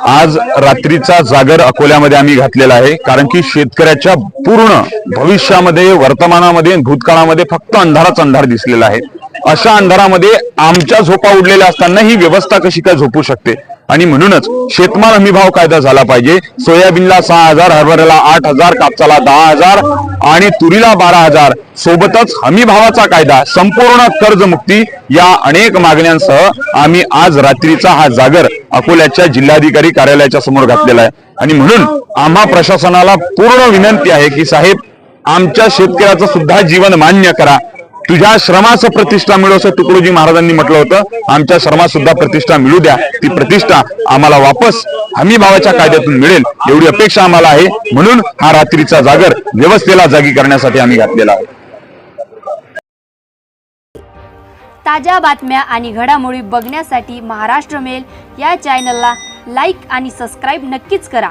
आज रात्रीचा जागर अकोल्यामध्ये आम्ही घातलेला आहे, कारण की शेतकऱ्याच्या पूर्ण भविष्यामध्ये, वर्तमानामध्ये, भूतकाळामध्ये फक्त अंधाराच अंधार दिसलेला आहे। अशा अंधारामध्ये आमच्या झोपा उडलेल्या असताना ही व्यवस्था कशी काय झोपू शकते? आणि म्हणूनच शेतमाल हमी भाव कायदा झाला पाहिजे। सोयाबीनला 6,000, हरभऱ्याला 8,000, कापसाला 10,000 आणि तुरीला 12,000, सोबतच हमी भावाचा कायदा, संपूर्ण कर्जमुक्ती या अनेक मागण्यांसह आम्ही आज रात्रीचा हा जागर अकोल्याच्या जिल्हाधिकारी कार्यालयाच्या समोर घातलेला आहे। आणि म्हणून आम्हा प्रशासनाला पूर्ण विनंती आहे की साहेब, आमच्या शेतकऱ्याचं सुद्धा जीवन मान्य करा। तुझ्या श्रमाचं प्रतिष्ठा मिळो असं तुकडोजी महाराजांनी म्हटलं होतं। आमच्या श्रमात सुद्धा प्रतिष्ठा मिळू द्या, ती प्रतिष्ठा आम्हाला वापस हमी भावाच्या कायद्यातून मिळेल एवढी अपेक्षा आम्हाला आहे। म्हणून हा रात्रीचा जागर व्यवस्थेला जागी करण्यासाठी आम्ही घातलेला आहे। ताज्या बातम्या आणि घडामोडी बघण्यासाठी महाराष्ट्र मेल या चॅनलला लाईक आणि सबस्क्राईब नक्कीच करा।